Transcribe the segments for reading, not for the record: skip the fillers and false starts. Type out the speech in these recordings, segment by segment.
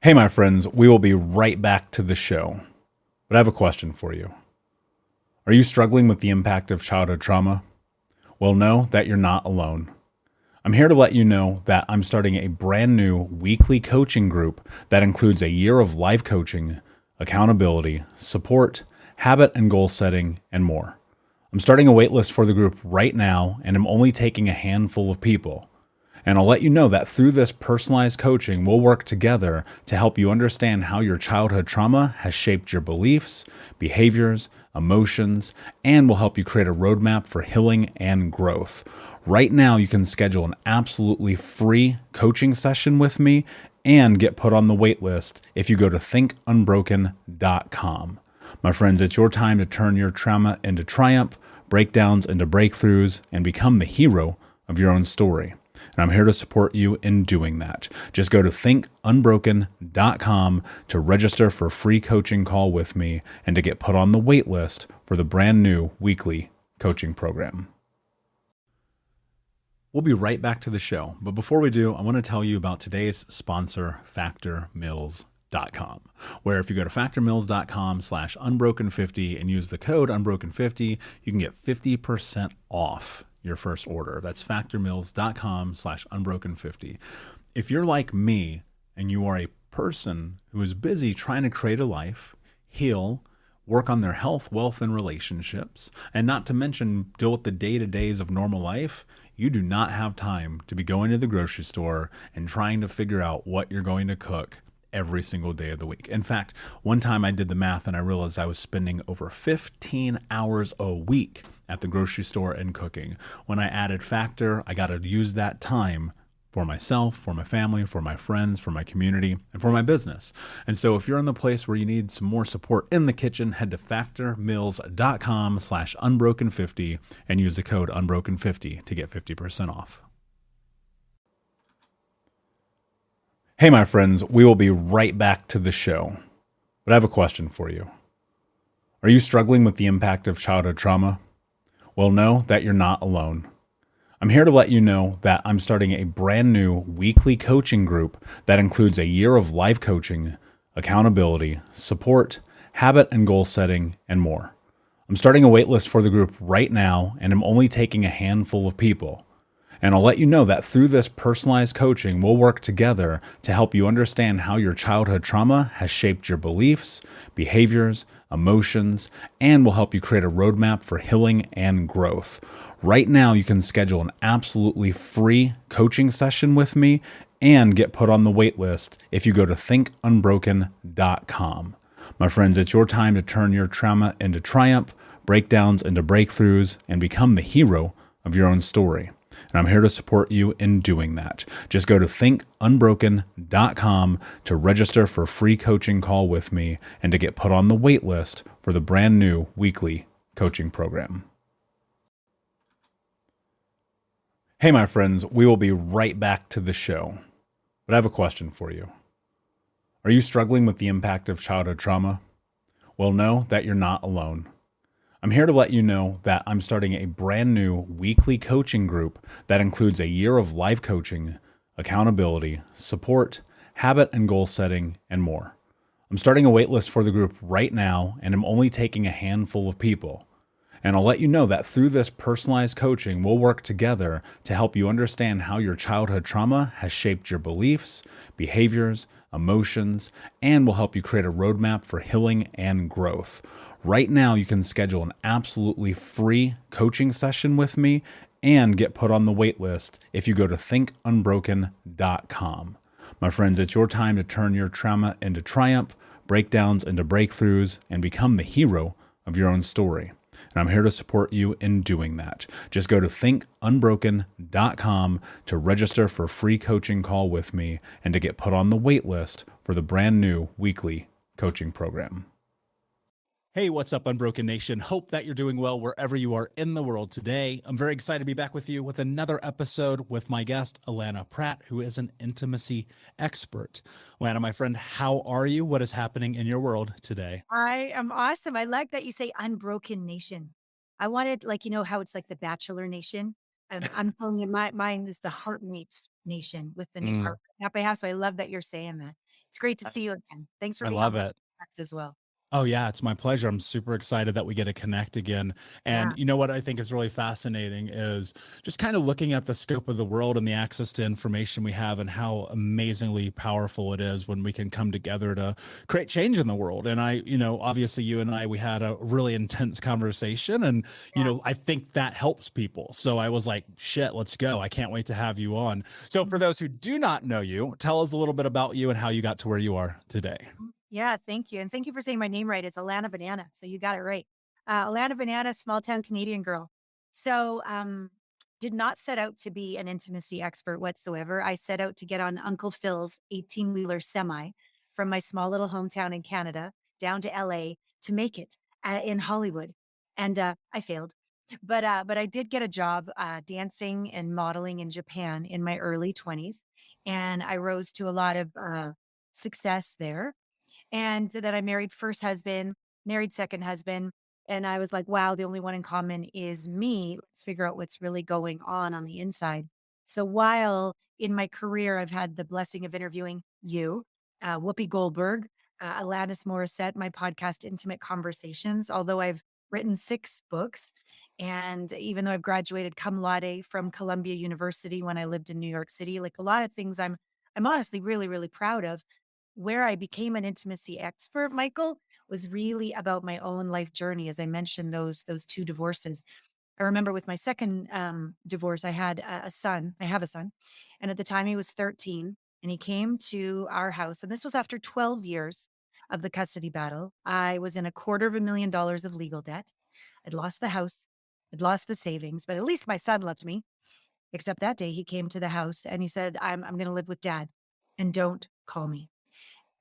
Hey, my friends, we will be right back to the show. But I have a question for you. Are you struggling with the impact of childhood trauma? Well, know that you're not alone. I'm here to let you know that I'm starting a brand new weekly coaching group that includes a year of life coaching, accountability, support, habit and goal setting, and more. I'm starting a waitlist for the group right now, and I'm only taking a handful of people. And I'll let you know that through this personalized coaching, we'll work together to help you understand how your childhood trauma has shaped your beliefs, behaviors, emotions, and will help you create a roadmap for healing and growth. Right now, you can schedule an absolutely free coaching session with me and get put on the wait list if you go to thinkunbroken.com. My friends, it's your time to turn your trauma into triumph, breakdowns into breakthroughs, and become the hero of your own story. And I'm here to support you in doing that. Just go to thinkunbroken.com to register for a free coaching call with me and to get put on the wait list for the brand new weekly coaching program. We'll be right back to the show. But before we do, I want to tell you about today's sponsor, factormeals.com, where if you go to factormeals.com/unbroken50 and use the code unbroken50, you can get 50% off your first order. That's factormeals.com/unbroken50. If you're like me and you are a person who is busy trying to create a life, heal, work on their health, wealth, and relationships, and not to mention deal with the day-to-days of normal life, you do not have time to be going to the grocery store and trying to figure out what you're going to cook every single day of the week. In fact, one time I did the math and I realized I was spending over 15 hours a week at the grocery store and cooking. When I added Factor, I got to use that time for myself, for my family, for my friends, for my community, and for my business. And so if you're in the place where you need some more support in the kitchen, head to factormeals.com/unbroken50 and use the code unbroken50 to get 50% off. Hey, my friends, we will be right back to the show. But I have a question for you. Are you struggling with the impact of childhood trauma? Well, know that you're not alone. I'm here to let you know that I'm starting a brand new weekly coaching group that includes a year of life coaching, accountability, support, habit and goal setting, and more. I'm starting a waitlist for the group right now, and I'm only taking a handful of people. And I'll let you know that through this personalized coaching, we'll work together to help you understand how your childhood trauma has shaped your beliefs, behaviors, emotions, and will help you create a roadmap for healing and growth. Right now, you can schedule an absolutely free coaching session with me and get put on the wait list if you go to thinkunbroken.com. My friends, it's your time to turn your trauma into triumph, breakdowns into breakthroughs, and become the hero of your own story. And I'm here to support you in doing that. Just go to thinkunbroken.com to register for a free coaching call with me and to get put on the wait list for the brand new weekly coaching program. Hey, my friends, we will be right back to the show. But I have a question for you. Are you struggling with the impact of childhood trauma? Well, know that you're not alone. I'm here to let you know that I'm starting a brand new weekly coaching group that includes a year of life coaching, accountability, support, habit and goal setting, and more. I'm starting a waitlist for the group right now, and I'm only taking a handful of people. And I'll let you know that through this personalized coaching, we'll work together to help you understand how your childhood trauma has shaped your beliefs, behaviors, emotions, and will help you create a roadmap for healing and growth. Right now, you can schedule an absolutely free coaching session with me and get put on the wait list if you go to thinkunbroken.com. My friends, it's your time to turn your trauma into triumph, breakdowns into breakthroughs, and become the hero of your own story. And I'm here to support you in doing that. Just go to thinkunbroken.com to register for a free coaching call with me and to get put on the wait list for the brand new weekly coaching program. Hey, what's up, Unbroken Nation? Hope that you're doing well wherever you are in the world today. I'm very excited to be back with you with another episode with my guest, Allana Pratt, who is an intimacy expert. Allana, my friend, how are you? What is happening in your world today? I am awesome. I like that you say unbroken nation. I wanted, like, how it's like the Bachelor Nation. I'm telling you, mine is the Heartmates Nation with the new Mm. art app I have. So I love that you're saying that. It's great to see you again. Thanks for I being on love my it. podcast as well. Oh yeah, it's my pleasure. I'm super excited that we get to connect again. Yeah. And you know what I think is really fascinating is just kind of looking at the scope of the world and the access to information we have and how amazingly powerful it is when we can come together to create change in the world. And obviously you and I, we had a really intense conversation and, Yeah. I think that helps people. So I was like, shit, let's go. I can't wait to have you on. So for those who do not know you, tell us a little bit about you and how you got to where you are today. Yeah, thank you. And thank you for saying my name right. It's Allana Banana. So you got it right. Allana Banana, small town Canadian girl. So did not set out to be an intimacy expert whatsoever. I set out to get on Uncle Phil's 18-wheeler semi from my small little hometown in Canada down to LA to make it in Hollywood. And I failed. But I did get a job dancing and modeling in Japan in my early 20s. And I rose to a lot of success there. And then I married first husband, married second husband. And I was like, wow, the only one in common is me. Let's figure out what's really going on the inside. So while in my career, I've had the blessing of interviewing you, Whoopi Goldberg, Alanis Morissette, my podcast, Intimate Conversations, although I've written 6 books. And even though I've graduated cum laude from Columbia University when I lived in New York City, like a lot of things I'm honestly really, really proud of. Where I became an intimacy expert, Michael, was really about my own life journey. As I mentioned, those 2 divorces. I remember with my second divorce, I had a son. I have a son, and at the time he was 13, and he came to our house, and this was after 12 years of the custody battle. I was in $250,000 of legal debt. I'd lost the house, I'd lost the savings, but at least my son loved me. Except that day, he came to the house and he said, "I'm going to live with Dad, and don't call me."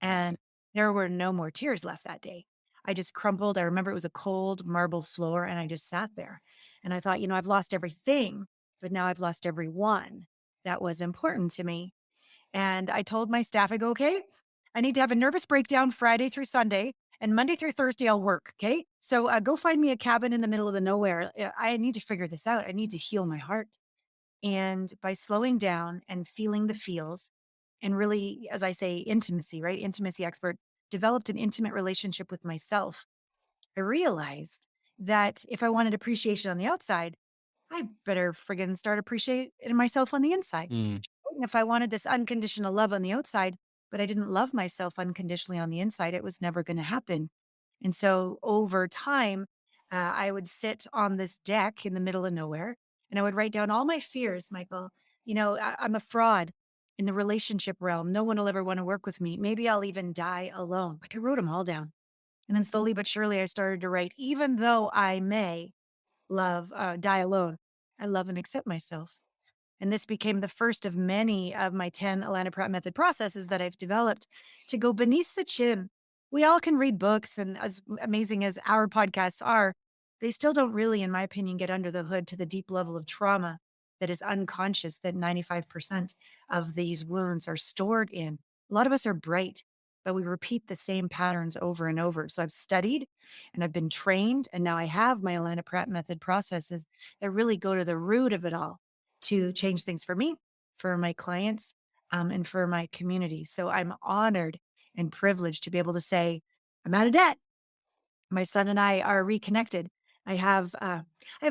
And there were no more tears left that day. I just crumpled. I remember it was a cold marble floor and I just sat there. And I thought, I've lost everything, but now I've lost everyone that was important to me. And I told my staff, I go, okay, I need to have a nervous breakdown Friday through Sunday and Monday through Thursday I'll work. Okay. So go find me a cabin in the middle of the nowhere. I need to figure this out. I need to heal my heart. And by slowing down and feeling the feels and really, as I say, intimacy, right? Intimacy expert, developed an intimate relationship with myself. I realized that if I wanted appreciation on the outside, I better friggin' start appreciating myself on the inside. Mm. And if I wanted this unconditional love on the outside, but I didn't love myself unconditionally on the inside, it was never going to happen. And so over time, I would sit on this deck in the middle of nowhere and I would write down all my fears, Michael. I'm a fraud in the relationship realm. No one will ever want to work with me. Maybe I'll even die alone. Like I wrote them all down. And then slowly but surely, I started to write, even though I may die alone, I love and accept myself. And this became the first of many of my 10 Allana Pratt method processes that I've developed to go beneath the chin. We all can read books, and as amazing as our podcasts are, they still don't really, in my opinion, get under the hood to the deep level of trauma that is unconscious, that 95% of these wounds are stored in. A lot of us are bright, but we repeat the same patterns over and over. So I've studied and I've been trained, and now I have my Allana Pratt method processes that really go to the root of it all to change things for me, for my clients, and for my community. So I'm honored and privileged to be able to say, I'm out of debt. My son and I are reconnected. I have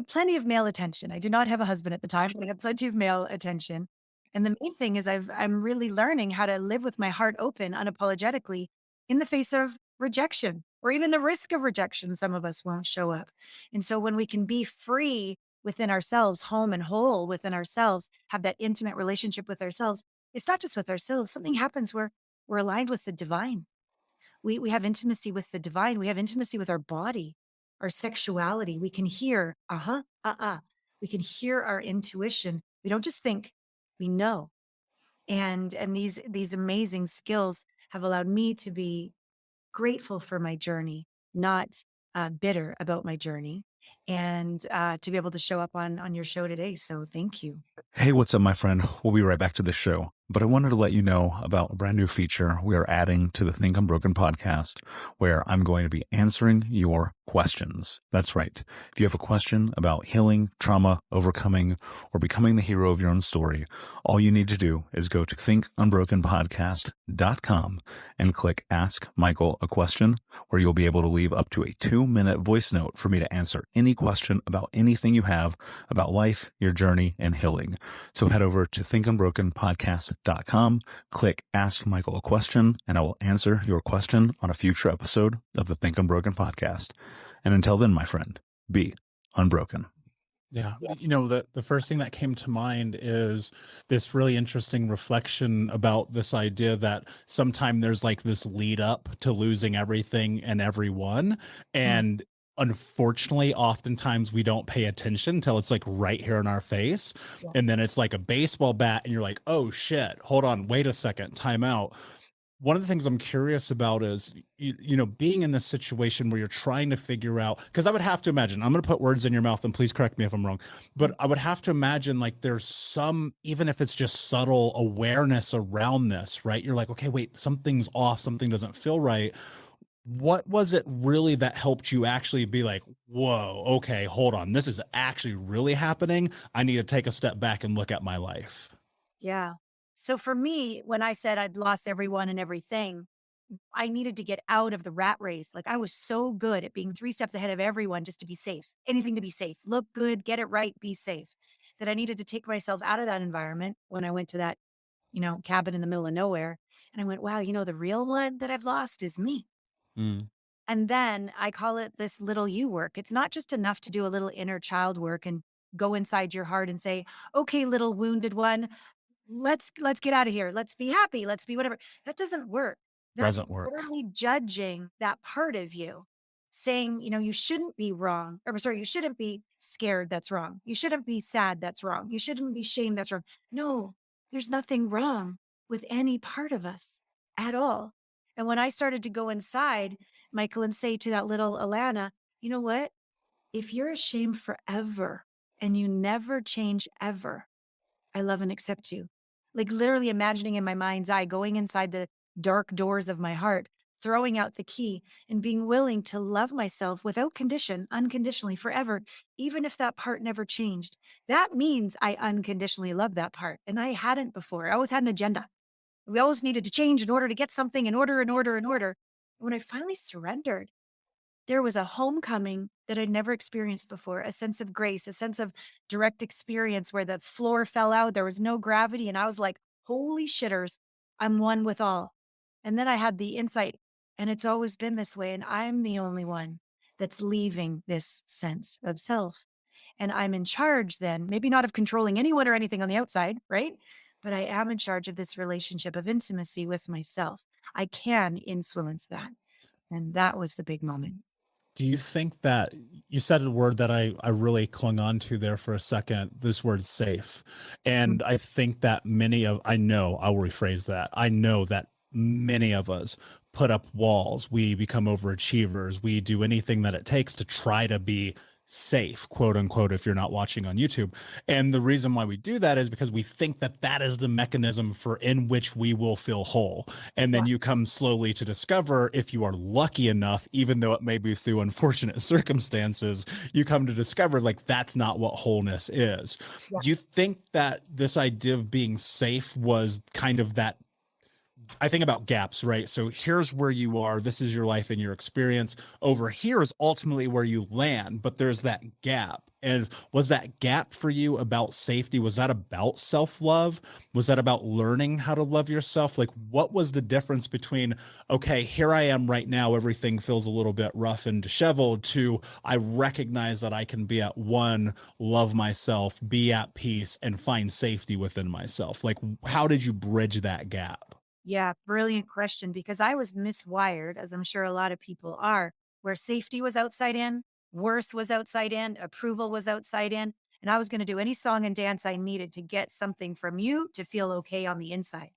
plenty of male attention. I do not have a husband at the time, but I have plenty of male attention. And the main thing is I'm really learning how to live with my heart open unapologetically in the face of rejection or even the risk of rejection. Some of us won't show up. And so when we can be free within ourselves, home and whole within ourselves, have that intimate relationship with ourselves, it's not just with ourselves. Something happens where we're aligned with the divine. We have intimacy with the divine. We have intimacy with our body, our sexuality. We can hear, we can hear our intuition. We don't just think, we know. And these amazing skills have allowed me to be grateful for my journey, not bitter about my journey. and to be able to show up on your show today. So thank you. Hey, what's up, my friend? We'll be right back to the show. But I wanted to let you know about a brand new feature we are adding to the Think Unbroken podcast, where I'm going to be answering your questions. That's right. If you have a question about healing, trauma, overcoming, or becoming the hero of your own story, all you need to do is go to thinkunbrokenpodcast.com and click Ask Michael a Question, where you'll be able to leave up to a 2-minute voice note for me to answer any question about anything you have about life, your journey, and healing. So head over to thinkunbrokenpodcast.com, click Ask Michael a Question, and I will answer your question on a future episode of the Think Unbroken podcast. And until then, my friend, be unbroken. Yeah. The first thing that came to mind is this really interesting reflection about this idea that sometime there's like this lead up to losing everything and everyone. And unfortunately, oftentimes we don't pay attention until it's like right here in our face. Yeah. And then it's like a baseball bat and you're like, oh shit, hold on, wait a second, time out. One of the things I'm curious about is, being in this situation where you're trying to figure out, because I would have to imagine, I'm going to put words in your mouth and please correct me if I'm wrong, but I would have to imagine like there's some, even if it's just subtle awareness around this, right? You're like, okay, wait, something's off, something doesn't feel right. What was it really that helped you actually be like, whoa, okay, hold on, this is actually really happening. I need to take a step back and look at my life. Yeah. So for me, when I said I'd lost everyone and everything, I needed to get out of the rat race. Like I was so good at being 3 steps ahead of everyone just to be safe, anything to be safe, look good, get it right, be safe, that I needed to take myself out of that environment when I went to that, cabin in the middle of nowhere. And I went, wow, the real one that I've lost is me. Mm. And then I call it this little you work. It's not just enough to do a little inner child work and go inside your heart and say, okay, little wounded one, let's get out of here. Let's be happy. Let's be whatever. That doesn't work. That's Doesn't work. literally judging that part of you, saying, you shouldn't be wrong. Or sorry, you shouldn't be scared. That's wrong. You shouldn't be sad. That's wrong. You shouldn't be shamed. That's wrong. No, there's nothing wrong with any part of us at all. And when I started to go inside, Michael, and say to that little Allana, you know what? If you're ashamed forever and you never change ever, I love and accept you. Like literally imagining in my mind's eye, going inside the dark doors of my heart, throwing out the key and being willing to love myself without condition, unconditionally forever, even if that part never changed. That means I unconditionally love that part. And I hadn't before. I always had an agenda. We always needed to change in order to get something in order, in order, in order. When I finally surrendered, there was a homecoming that I'd never experienced before, a sense of grace, a sense of direct experience where the floor fell out, there was no gravity, and I was like, "Holy shitters, I'm one with all." And then I had the insight, and it's always been this way, and I'm the only one that's leaving this sense of self. And I'm in charge then, maybe not of controlling anyone or anything on the outside, right? But I am in charge of this relationship of intimacy with myself. I can influence that. And that was the big moment. Do you think that you said a word that I really clung on to there for a second, this word safe. And I think that I know, I'll rephrase that. I know that many of us put up walls. We become overachievers. We do anything that it takes to try to be safe, quote unquote, if you're not watching on YouTube. And the reason why we do that is because we think that that is the mechanism for in which we will feel whole. And then you come slowly to discover, if you are lucky enough, even though it may be through unfortunate circumstances, you come to discover like that's not what wholeness is. Yeah. Do you think that this idea of being safe was kind of that? I think about gaps, right? So here's where you are. This is your life and your experience. Over here is ultimately where you land, but there's that gap. And was that gap for you about safety? Was that about self-love? Was that about learning how to love yourself? Like, what was the difference between, okay, here I am right now, everything feels a little bit rough and disheveled, to I recognize that I can be at one, love myself, be at peace, and find safety within myself? Like, how did you bridge that gap? Yeah, brilliant question, because I was miswired, as I'm sure a lot of people are, where safety was outside in, worth was outside in, approval was outside in, and I was going to do any song and dance I needed to get something from you to feel okay on the inside.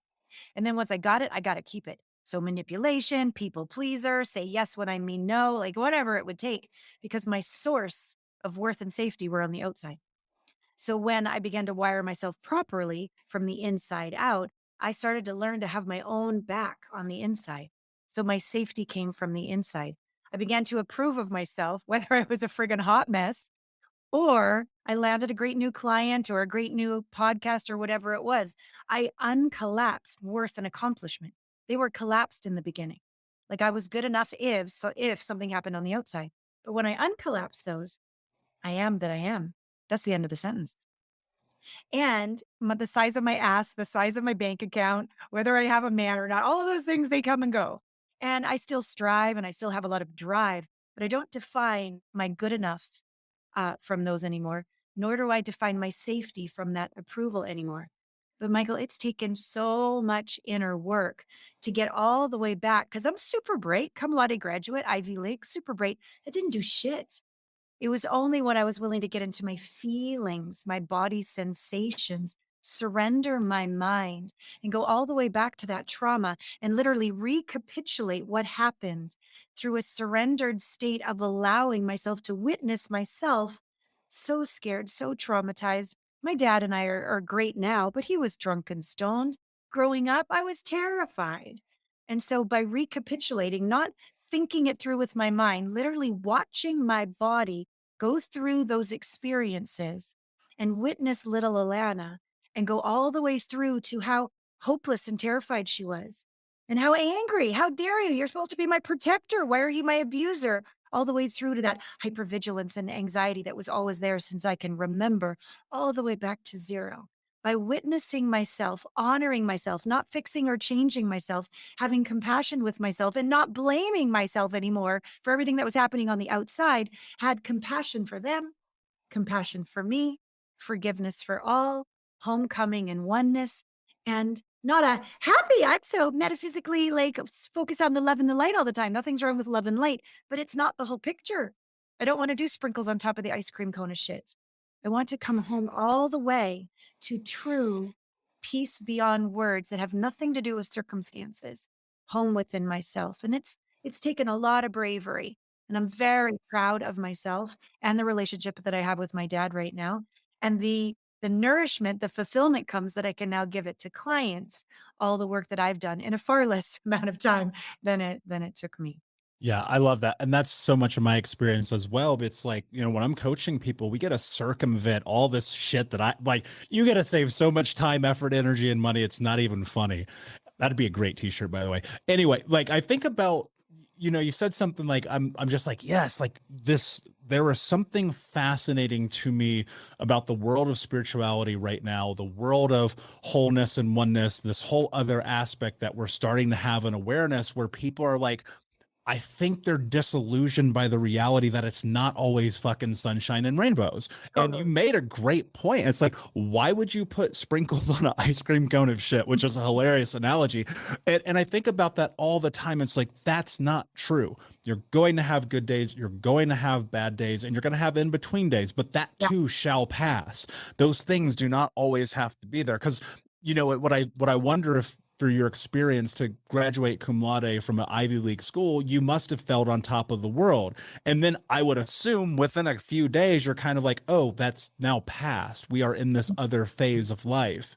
And then once I got it, I got to keep it. So manipulation, people pleaser, say yes when I mean no, like whatever it would take, because my source of worth and safety were on the outside. So when I began to wire myself properly from the inside out, I started to learn to have my own back on the inside. So my safety came from the inside. I began to approve of myself, whether I was a friggin' hot mess or I landed a great new client or a great new podcast or whatever it was. I uncollapsed worth and accomplishment. They were collapsed in the beginning. Like I was good enough if something happened on the outside. But when I uncollapsed those, I am that I am. That's the end of the sentence. And the size of my ass, the size of my bank account, whether I have a man or not, all of those things, they come and go. And I still strive and I still have a lot of drive, but I don't define my good enough from those anymore, nor do I define my safety from that approval anymore. But Michael, it's taken so much inner work to get all the way back because I'm super bright, cum laude graduate, Ivy League, super bright. I didn't do shit. It was only when I was willing to get into my feelings, my body's sensations, surrender my mind, and go all the way back to that trauma and literally recapitulate what happened through a surrendered state of allowing myself to witness myself so scared, so traumatized. My dad and I are great now, but he was drunk and stoned. Growing up, I was terrified. And so by recapitulating, not thinking it through with my mind, literally watching my body go through those experiences and witness little Allana and go all the way through to how hopeless and terrified she was and how angry. How dare you? You're supposed to be my protector. Why are you my abuser? All the way through to that hypervigilance and anxiety that was always there since I can remember, all the way back to zero. By witnessing myself, honoring myself, not fixing or changing myself, having compassion with myself, and not blaming myself anymore for everything that was happening on the outside, had compassion for them, compassion for me, forgiveness for all, homecoming and oneness, and not a happy. I'm so metaphysically like focused on the love and the light all the time. Nothing's wrong with love and light, but it's not the whole picture. I don't want to do sprinkles on top of the ice cream cone of shit. I want to come home all the way to true peace beyond words that have nothing to do with circumstances, home within myself. And it's taken a lot of bravery. And I'm very proud of myself and the relationship that I have with my dad right now. And the nourishment, the fulfillment comes that I can now give it to clients, all the work that I've done in a far less amount of time than it took me. Yeah, I love that. And that's so much of my experience as well. But it's like, when I'm coaching people, we get to circumvent all this shit that I like. You got to save so much time, effort, energy, and money. It's not even funny. That'd be a great t-shirt, by the way. Anyway, like I think about, you said something like, I'm just like, yes, like this, there is something fascinating to me about the world of spirituality right now, the world of wholeness and oneness, this whole other aspect that we're starting to have an awareness where people are like, I think they're disillusioned by the reality that it's not always fucking sunshine and rainbows. And you made a great point. It's like, why would you put sprinkles on an ice cream cone of shit, which is a hilarious analogy. And I think about that all the time. It's like, that's not true. You're going to have good days. You're going to have bad days, and you're going to have in-between days, but that too shall pass. Those things do not always have to be there. Because what I wonder if, for your experience to graduate cum laude from an Ivy League school, you must have felt on top of the world. And then I would assume within a few days, you're kind of like, oh, that's now past. We are in this other phase of life.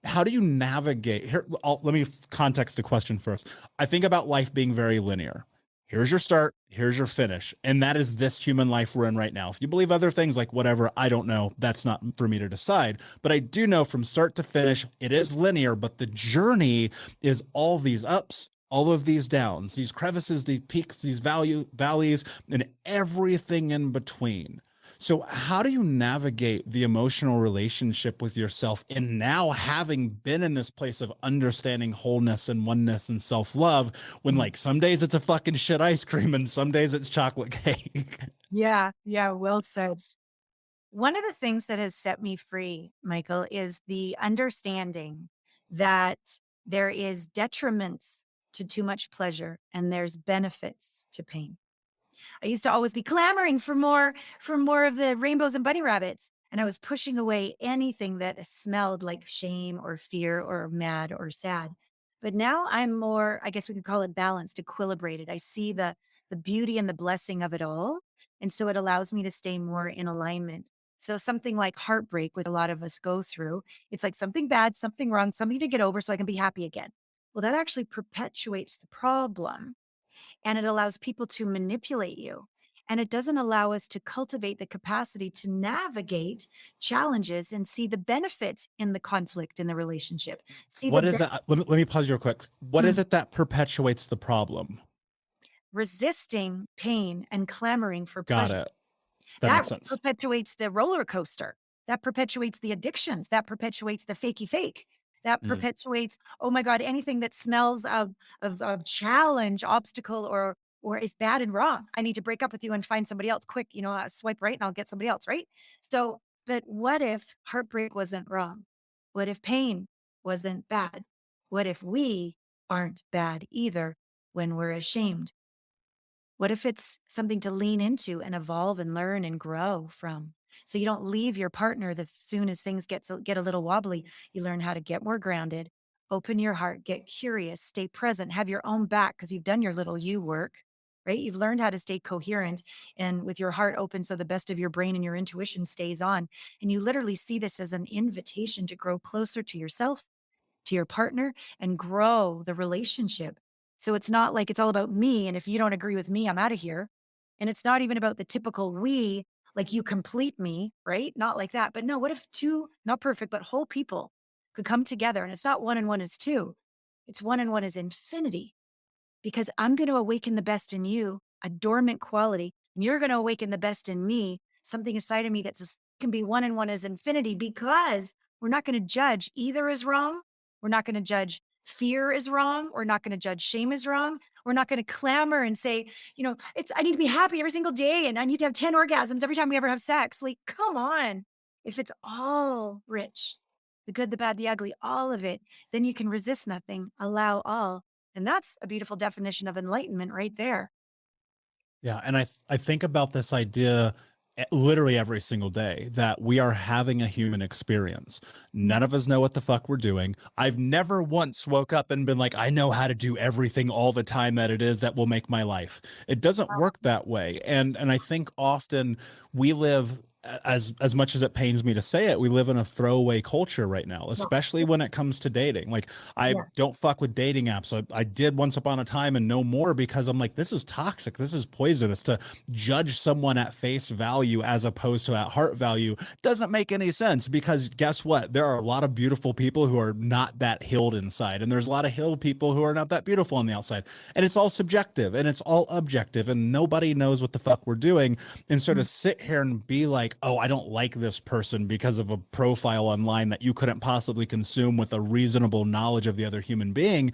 How do you navigate here? Let me context the question first. I think about life being very linear. Here's your start, here's your finish. And that is this human life we're in right now. If you believe other things, like whatever, I don't know. That's not for me to decide. But I do know from start to finish, it is linear, but the journey is all these ups, all of these downs, these crevices, these peaks, these valleys, and everything in between. So how do you navigate the emotional relationship with yourself in now having been in this place of understanding wholeness and oneness and self-love when like some days it's a fucking shit ice cream and some days it's chocolate cake? Yeah, well said. One of the things that has set me free, Michael, is the understanding that there is detriments to too much pleasure and there's benefits to pain. I used to always be clamoring for more of the rainbows and bunny rabbits. And I was pushing away anything that smelled like shame or fear or mad or sad. But now I'm more, I guess we could call it balanced, equilibrated. I see the the beauty and the blessing of it all. And so it allows me to stay more in alignment. So something like heartbreak, which a lot of us go through, it's like something bad, something wrong, something to get over so I can be happy again. Well, that actually perpetuates the problem, and it allows people to manipulate you. And it doesn't allow us to cultivate the capacity to navigate challenges and see the benefit in the conflict in the relationship. See the What is that? Let me pause you real quick. What is it that perpetuates the problem? resisting pain and clamoring for Got pleasure. it. That That makes sense. perpetuates the roller coaster. That perpetuates the addictions. That perpetuates the fakey fake. That Mm. perpetuates, oh my God, anything that smells of challenge, obstacle, or is bad and wrong. I need to break up with you and find somebody else quick. Swipe right and I'll get somebody else, right? So, but what if heartbreak wasn't wrong? What if pain wasn't bad? What if we aren't bad either when we're ashamed? What if it's something to lean into and evolve and learn and grow from? So you don't leave your partner as soon as things get a little wobbly. You learn how to get more grounded, open your heart, get curious, stay present, have your own back because you've done your little you work, right? You've learned how to stay coherent and with your heart open so the best of your brain and your intuition stays on. And you literally see this as an invitation to grow closer to yourself, to your partner, and grow the relationship. So it's not like it's all about me. And if you don't agree with me, I'm out of here. And it's not even about the typical we, like you complete me, right? Not like that. But no, what if two, not perfect, but whole people could come together? And it's not one and one is two, it's one and one is infinity, because I'm going to awaken the best in you, a dormant quality, and you're going to awaken the best in me, something inside of me that's just can be one and one is infinity, because we're not going to judge either is wrong. We're not going to judge fear is wrong. We're not going to judge shame is wrong. We're not going to clamor and say, I need to be happy every single day and I need to have 10 orgasms every time we ever have sex. Like, come on. If it's all rich, the good, the bad, the ugly, all of it, then you can resist nothing, allow all. And that's a beautiful definition of enlightenment right there. Yeah, and I think about this idea literally every single day that we are having a human experience. Yeah. None of us know what the fuck we're doing. I've never once woke up and been like, I know how to do everything all the time that it is that will make my life. It doesn't work that way. And I think often we live, as much as it pains me to say it, we live in a throwaway culture right now, Yeah. especially when it comes to dating. Like, I Yeah. don't fuck with dating apps. I did once upon a time and no more, because I'm like, this is toxic. This is poisonous. To judge someone at face value as opposed to at heart value doesn't make any sense, because guess what? There are a lot of beautiful people who are not that healed inside. And there's a lot of healed people who are not that beautiful on the outside. And it's all subjective and it's all objective, and nobody knows what the fuck we're doing. And so to sit here and be like, oh, I don't like this person because of a profile online that you couldn't possibly consume with a reasonable knowledge of the other human being,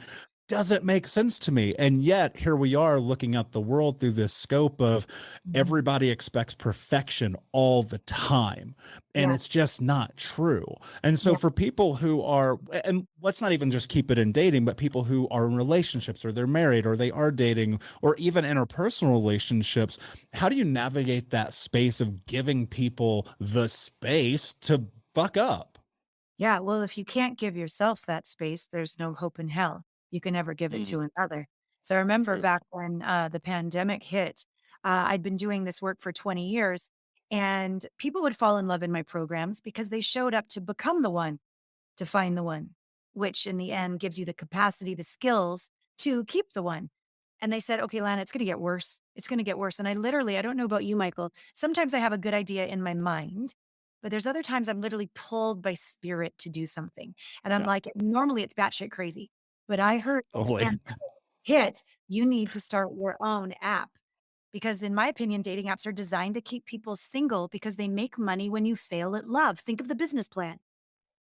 doesn't make sense to me. And yet here we are looking at the world through this scope of everybody expects perfection all the time. And Yeah. it's just not true. And so Yeah. for people who are, and let's not even just keep it in dating, but people who are in relationships or they're married or they are dating or even interpersonal relationships, how do you navigate that space of giving people the space to fuck up? Yeah. Well, if you can't give yourself that space, there's no hope in hell. You can never give it to another. So I remember Truth. back when the pandemic hit, I'd been doing this work for 20 years, and people would fall in love in my programs because they showed up to become the one, to find the one, which in the end gives you the capacity, the skills to keep the one. And they said, okay, Lana, it's going to get worse. It's going to get worse. And I don't know about you, Michael. Sometimes I have a good idea in my mind, but there's other times I'm literally pulled by spirit to do something. And I'm Yeah, like, normally it's batshit crazy. But I heard when the totally. pandemic hit, you need to start your own app. Because in my opinion, dating apps are designed to keep people single because they make money when you fail at love. Think of the business plan.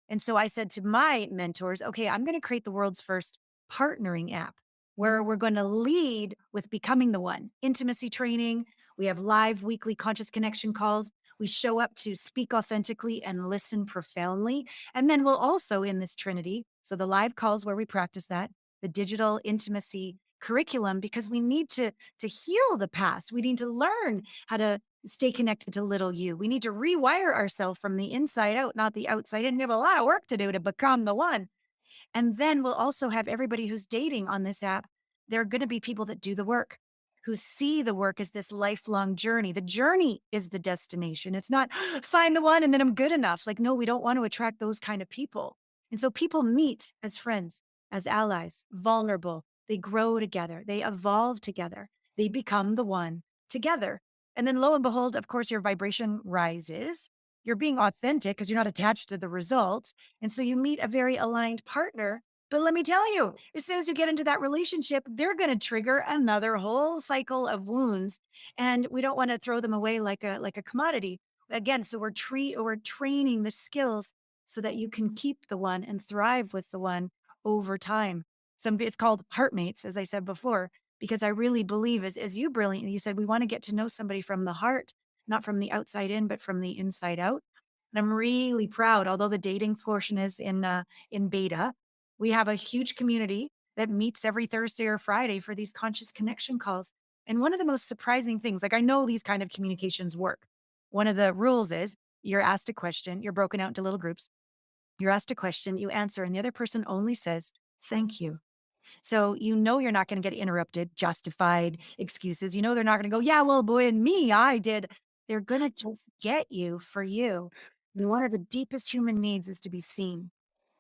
And so I said to my mentors, okay, I'm going to create the world's first partnering app where we're going to lead with becoming the one. Intimacy training. We have live weekly conscious connection calls. We show up to speak authentically and listen profoundly. And then we'll also in this trinity, so the live calls where we practice that, the digital intimacy curriculum, because we need to heal the past. We need to learn how to stay connected to little you. We need to rewire ourselves from the inside out, not the outside in. We have a lot of work to do to become the one. And then we'll also have everybody who's dating on this app. There are going to be people that do the work, who see the work as this lifelong journey. The journey is the destination. It's not find the one and then I'm good enough. Like, no, we don't want to attract those kind of people. And so people meet as friends, as allies, vulnerable. They grow together, they evolve together, they become the one together. And then lo and behold, of course, your vibration rises. You're being authentic because you're not attached to the result. And so you meet a very aligned partner. But let me tell you, as soon as you get into that relationship, they're going to trigger another whole cycle of wounds. And we don't want to throw them away like a commodity. Again, so we're training the skills so that you can keep the one and thrive with the one over time. It's called heartmates, as I said before, because I really believe, as you brilliantly you said, we want to get to know somebody from the heart, not from the outside in, but from the inside out. And I'm really proud, although the dating portion is in beta, we have a huge community that meets every Thursday or Friday for these conscious connection calls. And one of the most surprising things, like I know these kind of communications work. One of the rules is you're asked a question, you're broken out into little groups. You're asked a question, you answer, and the other person only says, thank you. So you know you're not going to get interrupted, justified excuses. You know they're not going to go, yeah, well, boy, and me, I did. They're going to just get you for you. And one of the deepest human needs is to be seen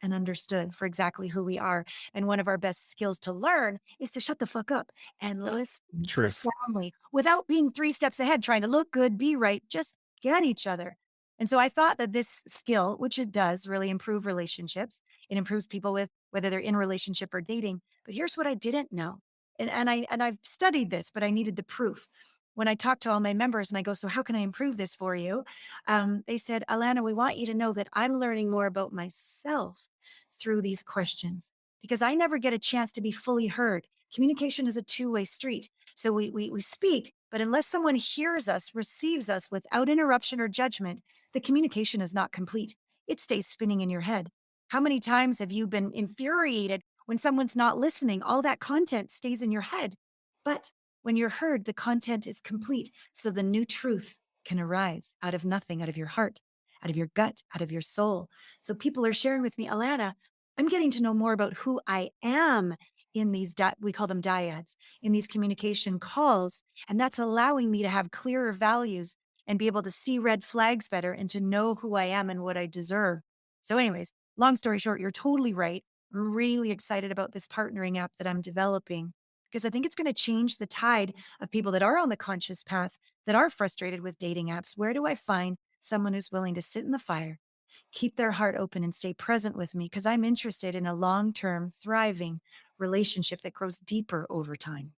and understood for exactly who we are. And one of our best skills to learn is to shut the fuck up and listen Truth. profoundly without being 3 steps ahead, trying to look good, be right, just get each other. And so I thought that this skill, which it does really improve relationships, it improves people with whether they're in relationship or dating. But here's what I didn't know. And I've studied this, but I needed the proof. When I talked to all my members and I go, so how can I improve this for you? They said, Allana, we want you to know that I'm learning more about myself through these questions because I never get a chance to be fully heard. Communication is a two-way street. So we speak, but unless someone hears us, receives us without interruption or judgment, the communication is not complete. It stays spinning in your head. How many times have you been infuriated when someone's not listening? All that content stays in your head. But when you're heard, the content is complete. So the new truth can arise out of nothing, out of your heart, out of your gut, out of your soul. So people are sharing with me, Allana, I'm getting to know more about who I am in these, we call them dyads, in these communication calls. And that's allowing me to have clearer values and be able to see red flags better and to know who I am and what I deserve. So anyways, long story short, you're totally right. I'm really excited about this partnering app that I'm developing because I think it's going to change the tide of people that are on the conscious path, that are frustrated with dating apps. Where do I find someone who's willing to sit in the fire, keep their heart open and stay present with me? Because I'm interested in a long-term, thriving relationship that grows deeper over time.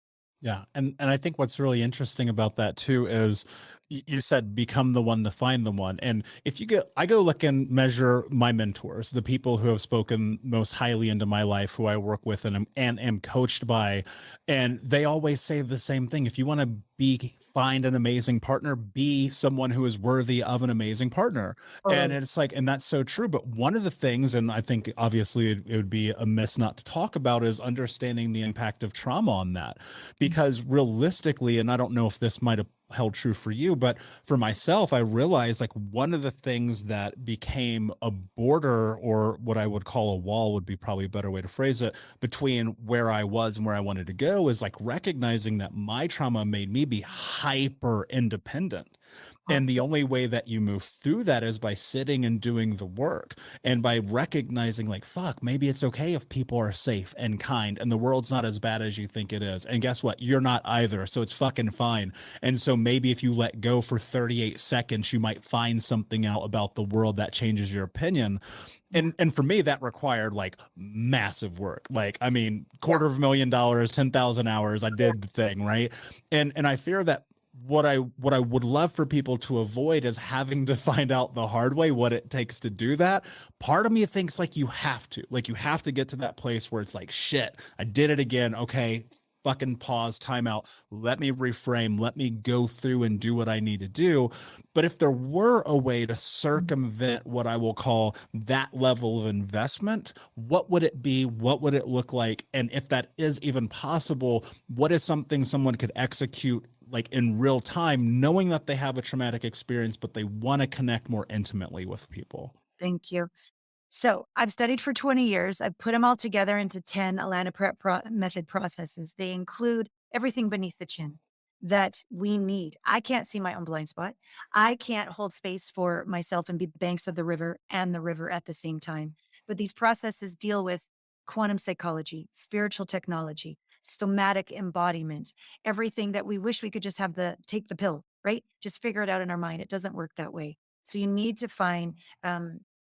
Yeah. And I think what's really interesting about that too is you said become the one to find the one. And if you I go look and measure my mentors, the people who have spoken most highly into my life, who I work with and am coached by, and they always say the same thing. If you want to find an amazing partner, be someone who is worthy of an amazing partner. And it's like, and that's so true. But one of the things, and I think obviously it would be amiss not to talk about, is understanding the impact of trauma on that. Because realistically, and I don't know if this might have held true for you, but for myself, I realized like one of the things that became a border, or what I would call a wall would be probably a better way to phrase it, between where I was and where I wanted to go, is like recognizing that my trauma made me be hyper independent. And the only way that you move through that is by sitting and doing the work, and by recognizing like, fuck, maybe it's okay if people are safe and kind and the world's not as bad as you think it is. And guess what? You're not either. So it's fucking fine. And so maybe if you let go for 38 seconds, you might find something out about the world that changes your opinion. And for me, that required like massive work. Like, I mean, $250,000, 10,000 hours, I did the thing, right? And I fear that what I would love for people to avoid is having to find out the hard way what it takes to do that. Part of me thinks like you have to get to that place where it's like, shit, I did it again. Okay, fucking pause, time out. Let me reframe. Let me go through and do what I need to do. But if there were a way to circumvent what I will call that level of investment, what would it be? What would it look like? And if that is even possible, what is something someone could execute like in real time, knowing that they have a traumatic experience, but they want to connect more intimately with people? Thank you. So I've studied for 20 years. I've put them all together into 10 Allana Pratt method processes. They include everything beneath the chin. that we need. I can't see my own blind spot. I can't hold space for myself and be the banks of the river and the river at the same time. But these processes deal with quantum psychology, spiritual technology, somatic embodiment, everything that we wish we could just have take the pill, right? Just figure it out in our mind. It doesn't work that way. So you need to find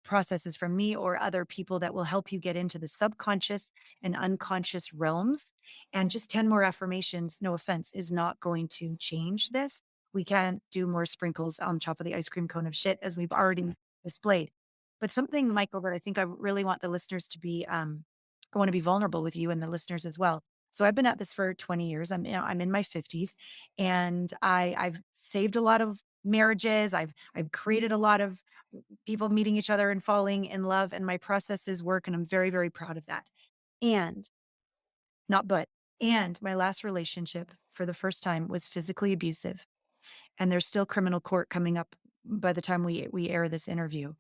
processes from me or other people that will help you get into the subconscious and unconscious realms. And just 10 more affirmations, no offense, is not going to change this. We can't do more sprinkles on top of the ice cream cone of shit as we've already displayed. But something, Michael, that I think I really want the listeners to be, I want to be vulnerable with you and the listeners as well. So I've been at this for 20 years. I'm in my 50s, and I've saved a lot of marriages. I've created a lot of people meeting each other and falling in love, and my processes work, and I'm very, very proud of that. And not but, and my last relationship for the first time was physically abusive, and there's still criminal court coming up by the time we air this interview.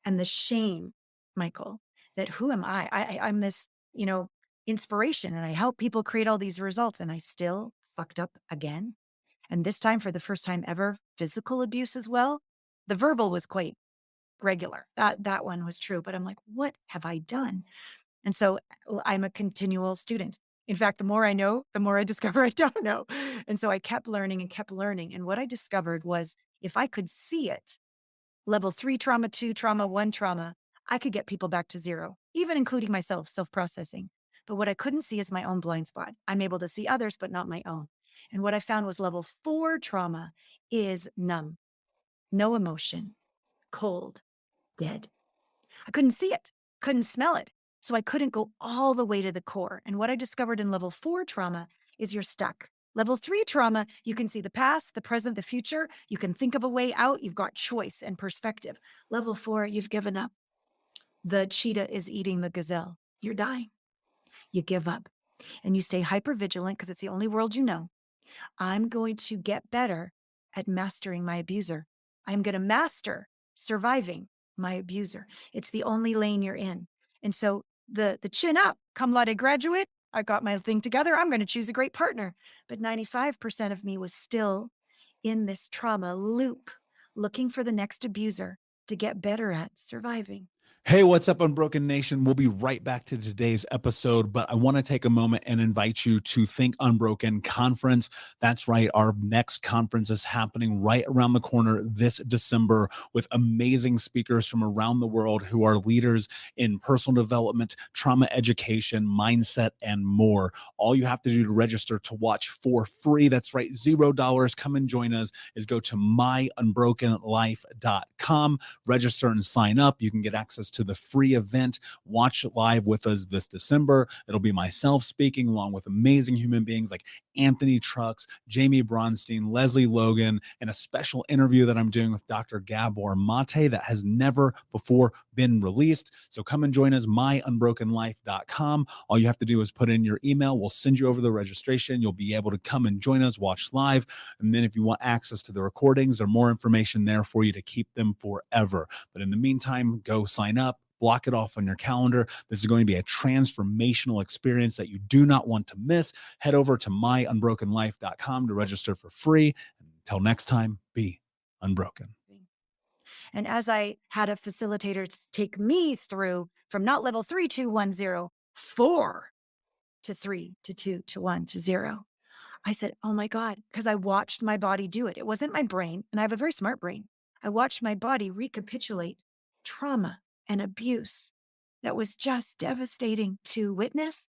And the shame, Michael, that who am I'm this, inspiration, and I help people create all these results, and I still fucked up again. And this time, for the first time ever, physical abuse as well. The verbal was quite regular. That one was true, but I'm like, what have I done? And so I'm a continual student. In fact, the more I know, the more I discover I don't know. And so I kept learning and kept learning. And what I discovered was, if I could see it, level 3 trauma, 2 trauma, 1 trauma, I could get people back to zero, even including myself, self-processing. But what I couldn't see is my own blind spot. I'm able to see others, but not my own. And what I found was level 4 trauma is numb, no emotion, cold, dead. I couldn't see it, couldn't smell it. So I couldn't go all the way to the core. And what I discovered in level 4 trauma is you're stuck. Level 3 trauma, you can see the past, the present, the future. You can think of a way out. You've got choice and perspective. Level 4, you've given up. The cheetah is eating the gazelle. You're dying. You give up and you stay hyper vigilant because it's the only world you know. I'm going to get better at mastering my abuser. I'm going to master surviving my abuser. It's the only lane you're in. And so the chin up, cum laude graduate, I got my thing together. I'm going to choose a great partner. But 95% of me was still in this trauma loop, looking for the next abuser to get better at surviving. Hey, what's up, Unbroken Nation? We'll be right back to today's episode, but I want to take a moment and invite you to Think Unbroken Conference. That's right. Our next conference is happening right around the corner this December with amazing speakers from around the world who are leaders in personal development, trauma education, mindset, and more. All you have to do to register to watch for free, that's right, $0. Come and join us, is go to myunbrokenlife.com, register and sign up. You can get access to the free event. Watch it live with us this December. It'll be myself speaking along with amazing human beings like Anthony Trucks, Jamie Bronstein, Leslie Logan, and a special interview that I'm doing with Dr. Gabor Mate that has never before been released. So come and join us, myunbrokenlife.com. All you have to do is put in your email. We'll send you over the registration. You'll be able to come and join us, watch live. And then if you want access to the recordings, there's more information there for you to keep them forever. But in the meantime, go sign up. Block it off on your calendar. This is going to be a transformational experience that you do not want to miss. Head over to myunbrokenlife.com to register for free. Until next time, be unbroken. And as I had a facilitator take me through from not level 3, 2, 1, 0, 4 to 3 to 2 to 1 to 0, I said, oh my God, because I watched my body do it. It wasn't my brain, and I have a very smart brain. I watched my body recapitulate trauma and abuse that was just devastating to witness.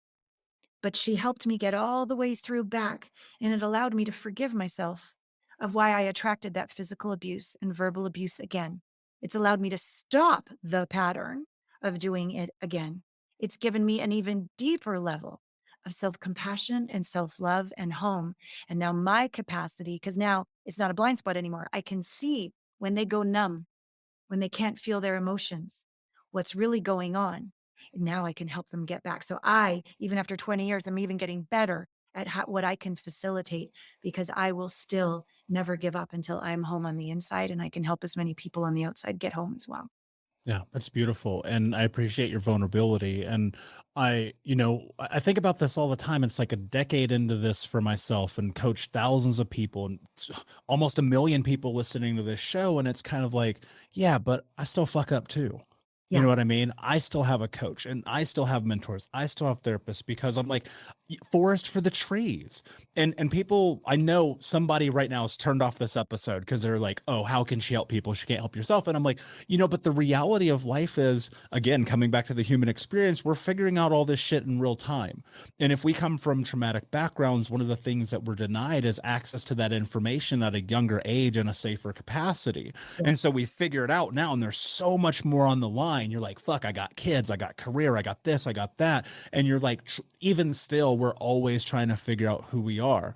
But she helped me get all the way through back, and it allowed me to forgive myself of why I attracted that physical abuse and verbal abuse again. It's allowed me to stop the pattern of doing it again. It's given me an even deeper level of self-compassion and self-love and home. And now my capacity, because now it's not a blind spot anymore, I can see when they go numb, when they can't feel their emotions, what's really going on. And now I can help them get back. So even after 20 years, I'm even getting better at what I can facilitate, because I will still never give up until I'm home on the inside, and I can help as many people on the outside get home as well. Yeah, that's beautiful. And I appreciate your vulnerability. And I think about this all the time. It's like a decade into this for myself and coached thousands of people and almost a million people listening to this show. And it's kind of like, yeah, but I still fuck up too. You Yeah. know what I mean? I still have a coach and I still have mentors. I still have therapists because I'm like forest for the trees. And people, I know somebody right now has turned off this episode because they're like, oh, how can she help people? She can't help yourself. And I'm like, but the reality of life is, again, coming back to the human experience, we're figuring out all this shit in real time. And if we come from traumatic backgrounds, one of the things that we're denied is access to that information at a younger age and a safer capacity. And so we figure it out now, and there's so much more on the line. You're like, fuck, I got kids, I got career, I got this, I got that. And you're like, even still, we're always trying to figure out who we are.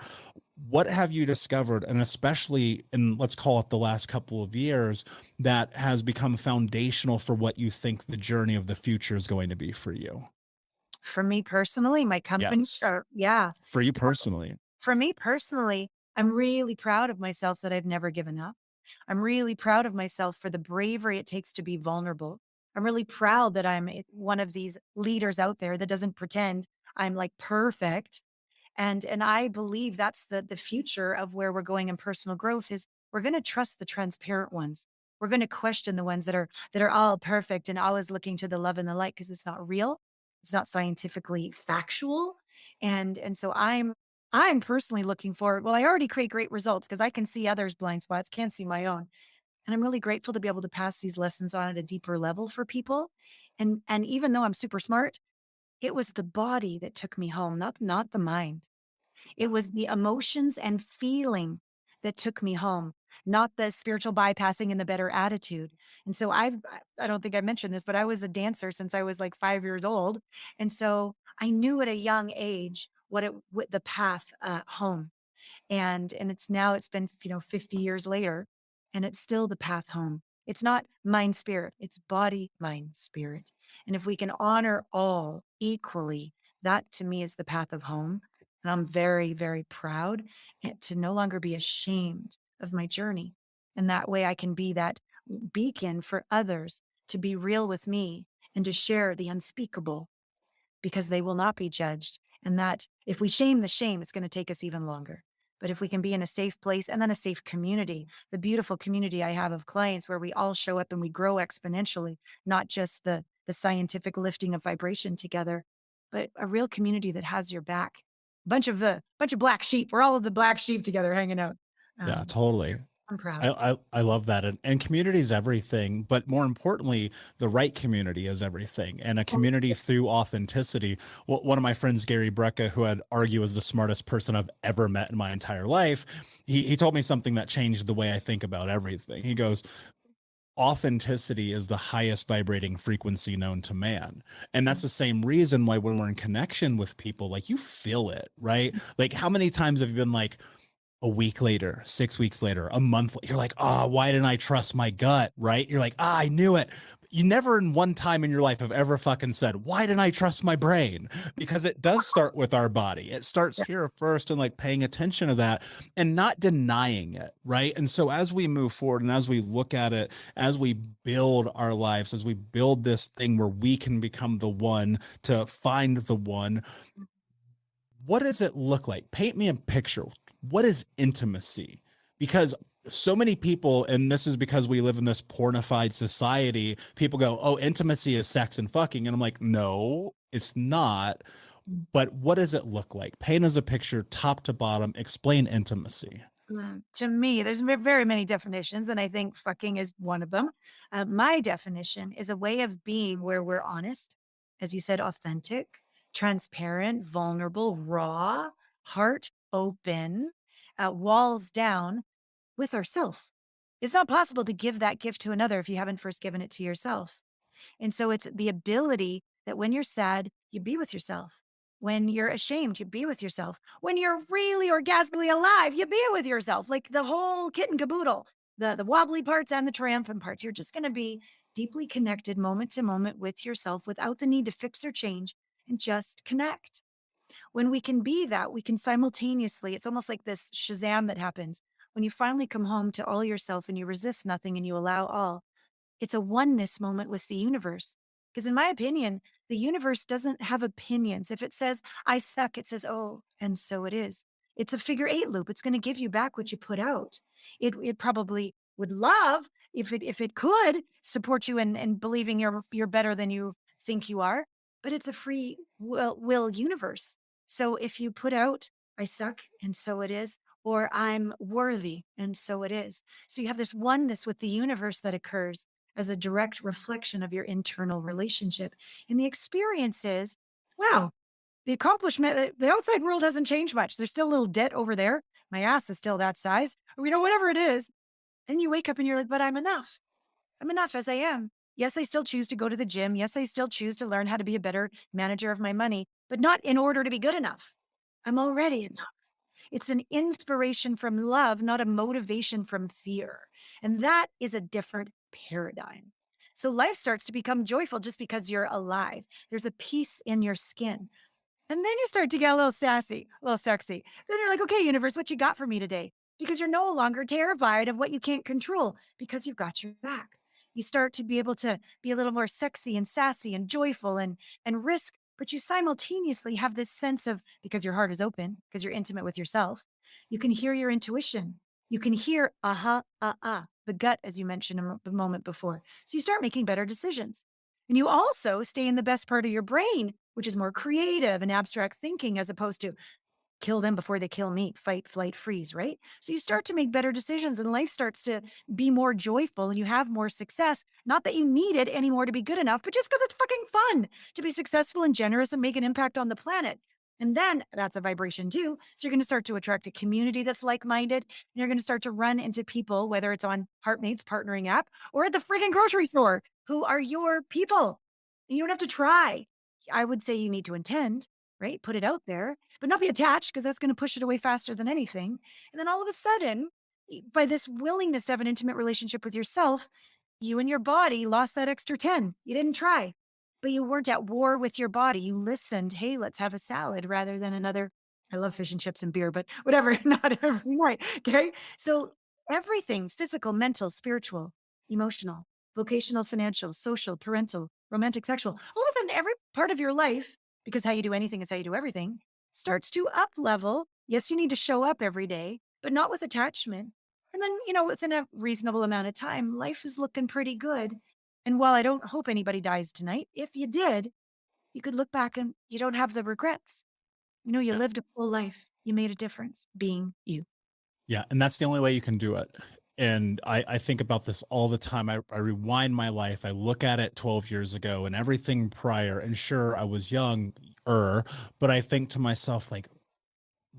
What have you discovered, and especially in, let's call it, the last couple of years, that has become foundational for what you think the journey of the future is going to be for you? For me personally, my company, Yes. or yeah, For you personally. for me personally, I'm really proud of myself that I've never given up. I'm really proud of myself for the bravery it takes to be vulnerable. I'm really proud that I'm one of these leaders out there that doesn't pretend I'm like perfect. And I believe that's the future of where we're going in personal growth is we're going to trust the transparent ones. We're going to question the ones that are all perfect and always looking to the love and the light because it's not real. It's not scientifically factual. And so I'm personally looking forward. Well, I already create great results because I can see others' blind spots, can't see my own. And I'm really grateful to be able to pass these lessons on at a deeper level for people. And even though I'm super smart, it was the body that took me home, not the mind. It was the emotions and feeling that took me home, not the spiritual bypassing and the better attitude. And so I don't think I mentioned this, but I was a dancer since I was like 5 years old. And so I knew at a young age what the path home. And it's been, 50 years later, and it's still the path home. It's not mind spirit, it's body, mind, spirit. And if we can honor all equally, that to me is the path of home. And I'm very, very proud to no longer be ashamed of my journey. And that way I can be that beacon for others to be real with me and to share the unspeakable because they will not be judged. And that if we shame the shame, it's going to take us even longer. But if we can be in a safe place and then a safe community, the beautiful community I have of clients where we all show up and we grow exponentially, not just the scientific lifting of vibration together, but a real community that has your back. Bunch of black sheep. We're all of the black sheep together hanging out. Yeah, Um, totally. I'm proud. I love that. And community is everything, but more importantly, the right community is everything. And a community through authenticity. Well, one of my friends, Gary Brecka, who I'd argue is the smartest person I've ever met in my entire life, he told me something that changed the way I think about everything. He goes, authenticity is the highest vibrating frequency known to man. And that's the same reason why when we're in connection with people, like you feel it, right? Like how many times have you been like, a week later, 6 weeks later, a month, you're like, why didn't I trust my gut? Right? You're like, I knew it. You never in one time in your life have ever fucking said, why didn't I trust my brain? Because it does start with our body. It starts here first and like paying attention to that and not denying it. Right. And so as we move forward and as we look at it, as we build our lives, as we build this thing where we can become the one to find the one, what does it look like? Paint me a picture. What is intimacy? Because so many people, and this is because we live in this pornified society, people go, oh, intimacy is sex and fucking. And I'm like, no, it's not. But what does it look like? Paint us a picture, top to bottom, explain intimacy. To me, there's very many definitions, and I think fucking is one of them. My definition is a way of being where we're honest, as you said, authentic, transparent, vulnerable, raw, heart open, walls down with ourself. It's not possible to give that gift to another if you haven't first given it to yourself. And so it's the ability that when you're sad, you be with yourself. When you're ashamed, you be with yourself. When you're really orgasmically alive, you be with yourself. Like the whole kit and caboodle, the wobbly parts and the triumphant parts. You're just going to be deeply connected moment to moment with yourself without the need to fix or change and just connect. When we can be that, we can simultaneously, it's almost like this Shazam that happens. When you finally come home to all yourself and you resist nothing and you allow all, It's a oneness moment with the universe. Because in my opinion, the universe doesn't have opinions. If it says, I suck, it says, oh, and so it is. It's a figure eight loop. It's going to give you back what you put out. It probably would love if it could support you in believing you're better than you think you are, but it's a free will universe. So if you put out, I suck, and so it is, or I'm worthy, and so it is. So you have this oneness with the universe that occurs as a direct reflection of your internal relationship. And the experience is, wow, the accomplishment, the outside world hasn't changed much. There's still a little debt over there. My ass is still that size, or, whatever it is. Then you wake up and you're like, but I'm enough. I'm enough as I am. Yes, I still choose to go to the gym. Yes, I still choose to learn how to be a better manager of my money, but not in order to be good enough. I'm already enough. It's an inspiration from love, not a motivation from fear. And that is a different paradigm. So life starts to become joyful just because you're alive. There's a peace in your skin. And then you start to get a little sassy, a little sexy. Then you're like, okay, universe, what you got for me today? Because you're no longer terrified of what you can't control because you've got your back. You start to be able to be a little more sexy and sassy and joyful and risk, but you simultaneously have this sense of, because your heart is open, because you're intimate with yourself, you can hear your intuition. You can hear, the gut, as you mentioned a moment before. So you start making better decisions. And you also stay in the best part of your brain, which is more creative and abstract thinking, as opposed to kill them before they kill me, fight, flight, freeze, right? So you start to make better decisions and life starts to be more joyful and you have more success. Not that you need it anymore to be good enough, but just because it's fucking fun to be successful and generous and make an impact on the planet. And then that's a vibration too. So you're going to start to attract a community that's like-minded. And you're going to start to run into people, whether it's on Heartmate's partnering app or at the freaking grocery store, who are your people. And you don't have to try. I would say you need to intend, right? Put it out there, but not be attached because that's going to push it away faster than anything. And then all of a sudden, by this willingness to have an intimate relationship with yourself, you and your body lost that extra 10. You didn't try, but you weren't at war with your body. You listened, hey, let's have a salad rather than another. I love fish and chips and beer, but whatever, not every night. Okay. So everything physical, mental, spiritual, emotional, vocational, financial, social, parental, romantic, sexual, all of a sudden, every part of your life, because how you do anything is how you do everything, starts to up level. Yes, you need to show up every day, but not with attachment. And then, within a reasonable amount of time, life is looking pretty good. And while I don't hope anybody dies tonight, if you did, you could look back and you don't have the regrets. You lived a full life. You made a difference being you. Yeah. And that's the only way you can do it. And I think about this all the time. I rewind my life. I look at it 12 years ago and everything prior. And sure, I was younger, but I think to myself, like,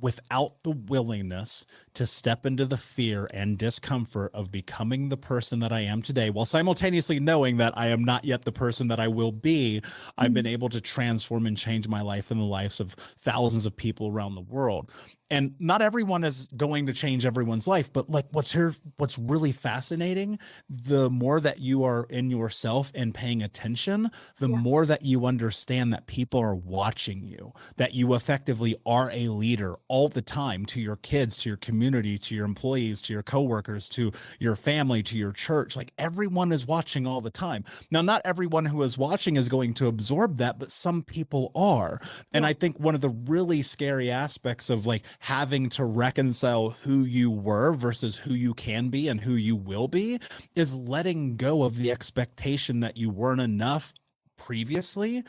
without the willingness to step into the fear and discomfort of becoming the person that I am today, while simultaneously knowing that I am not yet the person that I will be, I've been able to transform and change my life and the lives of thousands of people around the world. And not everyone is going to change everyone's life, but like what's really fascinating, the more that you are in yourself and paying attention, the more that you understand that people are watching you, that you effectively are a leader all the time to your kids, to your community, to your employees, to your coworkers, to your family, to your church. Like everyone is watching all the time. Now, not everyone who is watching is going to absorb that, but some people are. And I think one of the really scary aspects of like having to reconcile who you were versus who you can be and who you will be is letting go of the expectation that you weren't enough previously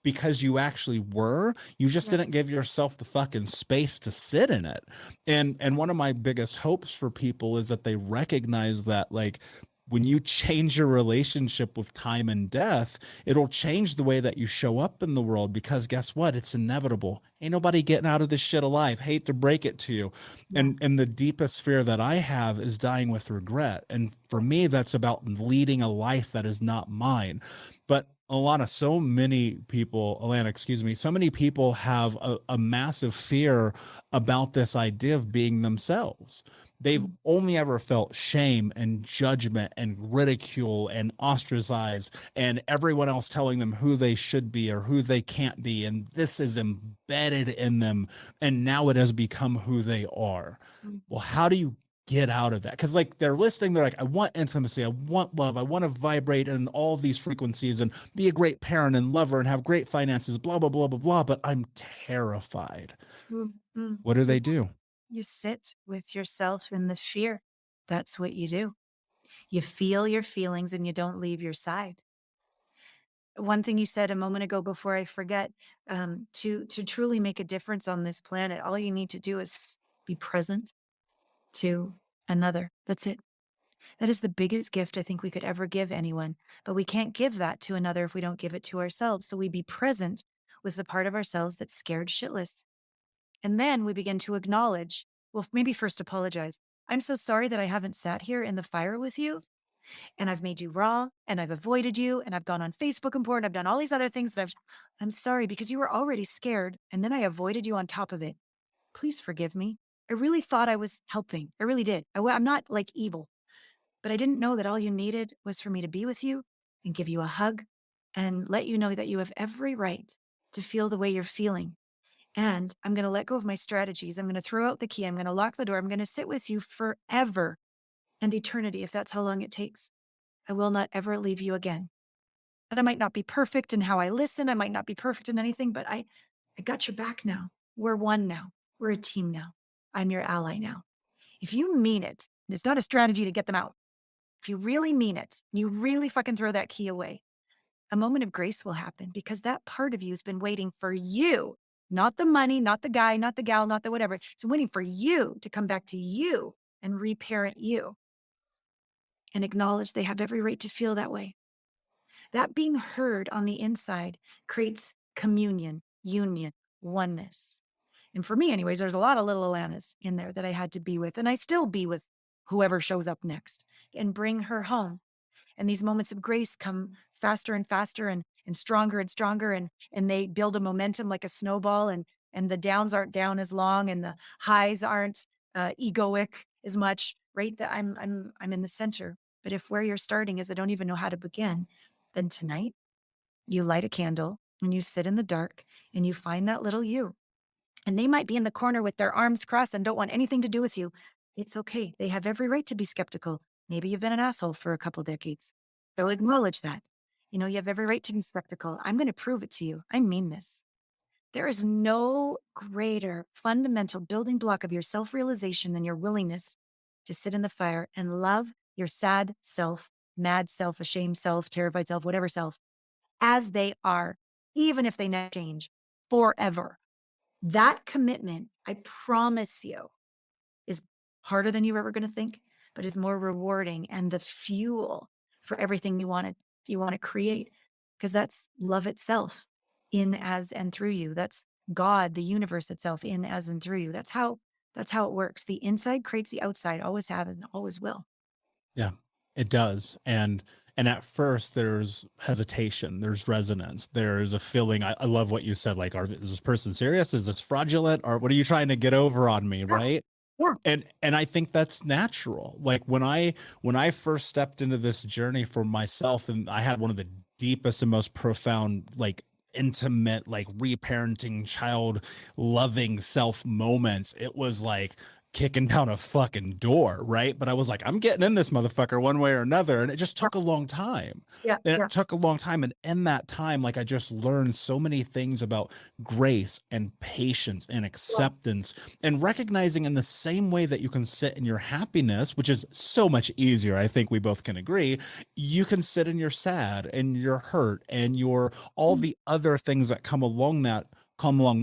because you actually were. You just didn't give yourself the fucking space to sit in it. And one of my biggest hopes for people is that they recognize that, like, when you change your relationship with time and death, it'll change the way that you show up in the world, because guess what? It's inevitable. Ain't nobody getting out of this shit alive. Hate to break it to you. And the deepest fear that I have is dying with regret. And for me, that's about leading a life that is not mine. But Allana, so many people have a massive fear about this idea of being themselves. They've only ever felt shame and judgment and ridicule and ostracized and everyone else telling them who they should be or who they can't be. And this is embedded in them. And now it has become who they are. Well, how do you get out of that. Because like they're listening, they're like, I want intimacy, I want love, I want to vibrate in all these frequencies and be a great parent and lover and have great finances, blah, blah, blah, blah, blah. But I'm terrified. Mm-hmm. What do? You sit with yourself in the fear. That's what you do. You feel your feelings and you don't leave your side. One thing you said a moment ago before I forget, to truly make a difference on this planet, all you need to do is be present to another. That's it. That is the biggest gift I think we could ever give anyone. But we can't give that to another if we don't give it to ourselves. So we be present with the part of ourselves that's scared shitless. And then we begin to acknowledge, well, maybe first apologize. I'm so sorry that I haven't sat here in the fire with you and I've made you wrong and I've avoided you and I've gone on Facebook and porn. I've done all these other things that I'm sorry because you were already scared and then I avoided you on top of it. Please forgive me. I really thought I was helping. I really did. I'm not like evil, but I didn't know that all you needed was for me to be with you and give you a hug and let you know that you have every right to feel the way you're feeling. And I'm going to let go of my strategies. I'm going to throw out the key. I'm going to lock the door. I'm going to sit with you forever and eternity if that's how long it takes. I will not ever leave you again. And I might not be perfect in how I listen. I might not be perfect in anything, but I got your back now. We're one now. We're a team now. I'm your ally now. If you mean it, and it's not a strategy to get them out. If you really mean it, you really fucking throw that key away, a moment of grace will happen because that part of you has been waiting for you, not the money, not the guy, not the gal, not the whatever. It's waiting for you to come back to you and reparent you and acknowledge they have every right to feel that way. That being heard on the inside creates communion, union, oneness. And for me, anyways, there's a lot of little Allanas in there that I had to be with, and I still be with whoever shows up next and bring her home. And these moments of grace come faster and faster and stronger and stronger, and they build a momentum like a snowball, and the downs aren't down as long and the highs aren't egoic as much, right? That I'm in the center. But if where you're starting is I don't even know how to begin, then tonight you light a candle and you sit in the dark and you find that little you. And they might be in the corner with their arms crossed and don't want anything to do with you. It's okay. They have every right to be skeptical. Maybe you've been an asshole for a couple decades. They'll acknowledge that. You know, you have every right to be skeptical. I'm going to prove it to you. I mean this. There is no greater fundamental building block of your self-realization than your willingness to sit in the fire and love your sad self, mad self, ashamed self, terrified self, whatever self, as they are, even if they never change forever. That commitment, I promise you, is harder than you're ever going to think, but is more rewarding and the fuel for everything you want to create, because that's love itself in, as, and through you. That's God, the universe itself in, as, and through you. That's how it works. The inside creates the outside, always have and always will. Yeah, it does. And at first there's hesitation, there's resonance, there's a feeling. I love what you said, like, is this person serious? Is this fraudulent? Or what are you trying to get over on me? Right. Yeah. And I think that's natural. Like when I first stepped into this journey for myself, and I had one of the deepest and most profound, like intimate, like reparenting, child loving self moments, it was like kicking down a fucking door, right? But I was like, I'm getting in this motherfucker one way or another. And it just took a long time. Yeah. And it took a long time. And in that time, like I just learned so many things about grace and patience and acceptance and recognizing in the same way that you can sit in your happiness, which is so much easier. I think we both can agree. You can sit in your sad and your hurt and your all the other things that come along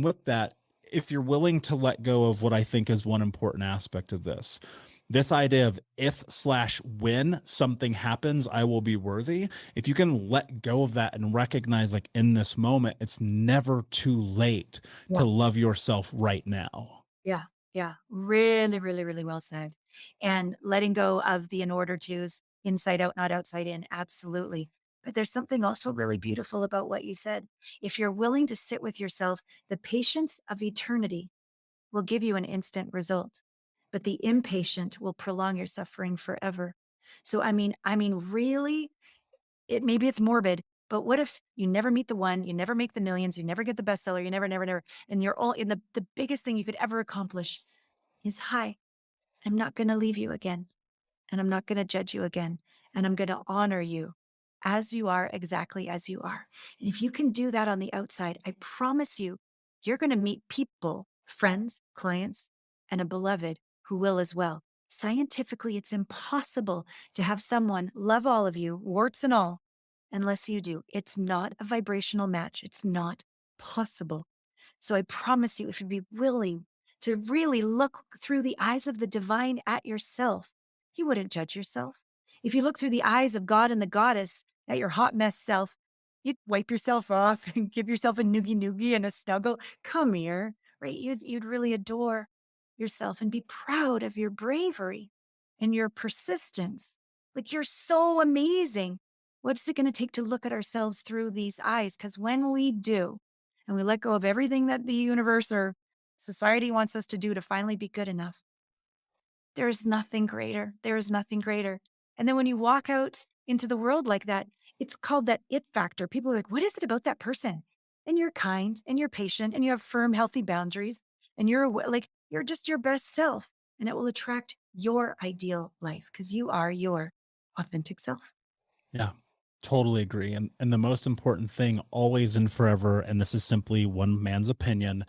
with that, if you're willing to let go of what I think is one important aspect of this idea of if/when something happens, I will be worthy. If you can let go of that and recognize, like in this moment, it's never too late to love yourself right now. Yeah. Yeah. Really, really, really well said. And letting go of the in order to's, inside out, not outside in. Absolutely. But there's something also really beautiful about what you said. If you're willing to sit with yourself, the patience of eternity will give you an instant result, but the impatient will prolong your suffering forever. So, I mean, really, maybe it's morbid, but what if you never meet the one, you never make the millions, you never get the bestseller, you never, and you're all in the biggest thing you could ever accomplish is hi, I'm not going to leave you again. And I'm not going to judge you again. And I'm going to honor you as you are, exactly as you are. And if you can do that on the outside, I promise you, you're going to meet people, friends, clients, and a beloved who will as well. Scientifically, it's impossible to have someone love all of you, warts and all, unless you do. It's not a vibrational match. It's not possible. So I promise you, if you'd be willing to really look through the eyes of the divine at yourself, you wouldn't judge yourself. If you look through the eyes of God and the goddess at your hot mess self, you'd wipe yourself off and give yourself a noogie and a snuggle. Come here, right? You'd really adore yourself and be proud of your bravery and your persistence. Like, you're so amazing. What's it going to take to look at ourselves through these eyes? Because when we do, and we let go of everything that the universe or society wants us to do to finally be good enough, there is nothing greater. There is nothing greater. And then when you walk out into the world like that, it's called that it factor. People are like, what is it about that person? And you're kind and you're patient and you have firm, healthy boundaries and you're just your best self, and it will attract your ideal life because you are your authentic self. Yeah, totally agree. And the most important thing always and forever, and this is simply one man's opinion,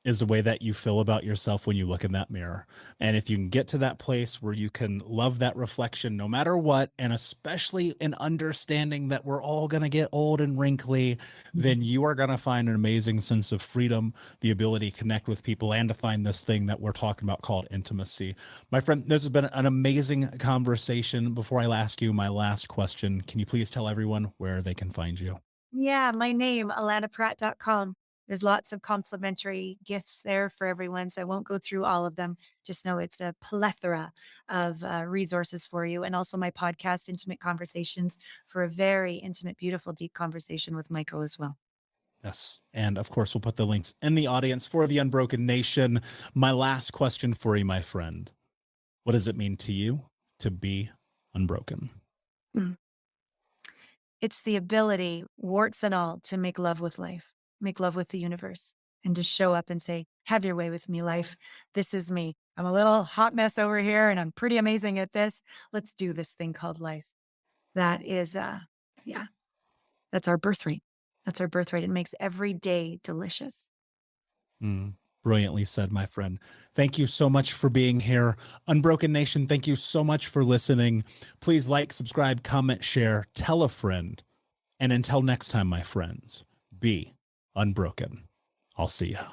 is the way that you feel about yourself when you look in that mirror. And if you can get to that place where you can love that reflection no matter what, and especially in understanding that we're all going to get old and wrinkly, then you are going to find an amazing sense of freedom, the ability to connect with people, and to find this thing that we're talking about called intimacy. My friend, this has been an amazing conversation. Before I ask you my last question, can you please tell everyone where they can find you? Yeah, my name, allanapratt.com. There's lots of complimentary gifts there for everyone, so I won't go through all of them. Just know it's a plethora of resources for you. And also my podcast, Intimate Conversations, for a very intimate, beautiful, deep conversation with Michael as well. Yes. And of course, we'll put the links in the audience for the Unbroken Nation. My last question for you, my friend. What does it mean to you to be unbroken? It's the ability, warts and all, to make love with life, make love with the universe, and to show up and say, have your way with me, life. This is me. I'm a little hot mess over here and I'm pretty amazing at this. Let's do this thing called life. That is, that's our birthright. That's our birthright. It makes every day delicious. Brilliantly said, my friend. Thank you so much for being here. Unbroken Nation, thank you so much for listening. Please like, subscribe, comment, share, tell a friend. And until next time, my friends, be unbroken. I'll see ya.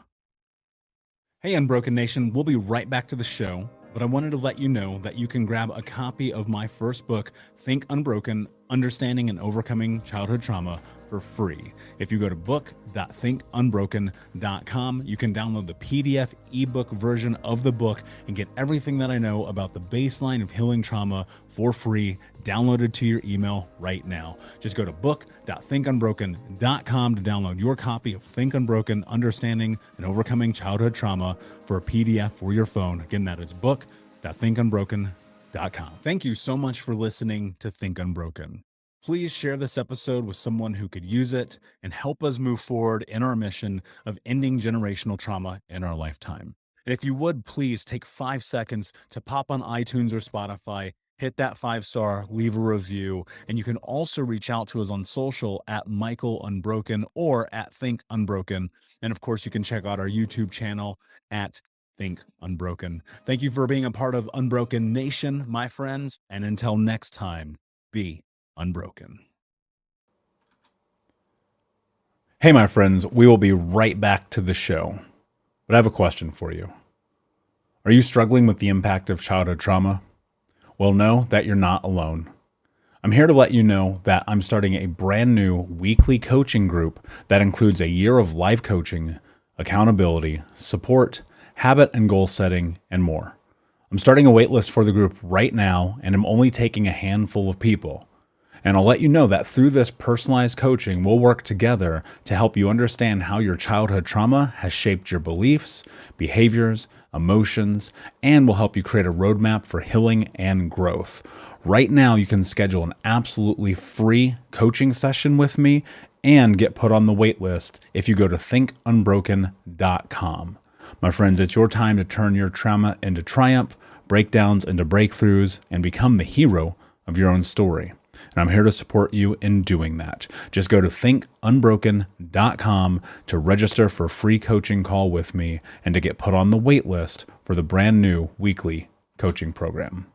Hey, Unbroken Nation, we'll be right back to the show, but I wanted to let you know that you can grab a copy of my first book, Think Unbroken, Understanding and Overcoming Childhood Trauma, for free. If you go to book.thinkunbroken.com, you can download the PDF ebook version of the book and get everything that I know about the baseline of healing trauma for free, downloaded to your email right now. Just go to book.thinkunbroken.com to download your copy of Think Unbroken, Understanding and Overcoming Childhood Trauma for a PDF for your phone. Again, that is book.thinkunbroken.com. Thank you so much for listening to Think Unbroken. Please share this episode with someone who could use it and help us move forward in our mission of ending generational trauma in our lifetime. And if you would, please take 5 seconds to pop on iTunes or Spotify, hit that 5-star, leave a review, and you can also reach out to us on social at Michael Unbroken or at Think Unbroken. And of course, you can check out our YouTube channel at Think Unbroken. Thank you for being a part of Unbroken Nation, my friends. And until next time, be unbroken. Hey, my friends, we will be right back to the show. But I have a question for you. Are you struggling with the impact of childhood trauma? Well, know that you're not alone. I'm here to let you know that I'm starting a brand new weekly coaching group that includes a year of live coaching, accountability, support, habit and goal setting, and more. I'm starting a waitlist for the group right now, and I'm only taking a handful of people. And I'll let you know that through this personalized coaching, we'll work together to help you understand how your childhood trauma has shaped your beliefs, behaviors, emotions, and will help you create a roadmap for healing and growth. Right now, you can schedule an absolutely free coaching session with me and get put on the wait list if you go to thinkunbroken.com. My friends, it's your time to turn your trauma into triumph, breakdowns into breakthroughs, and become the hero of your own story. And I'm here to support you in doing that. Just go to thinkunbroken.com to register for a free coaching call with me and to get put on the wait list for the brand new weekly coaching program.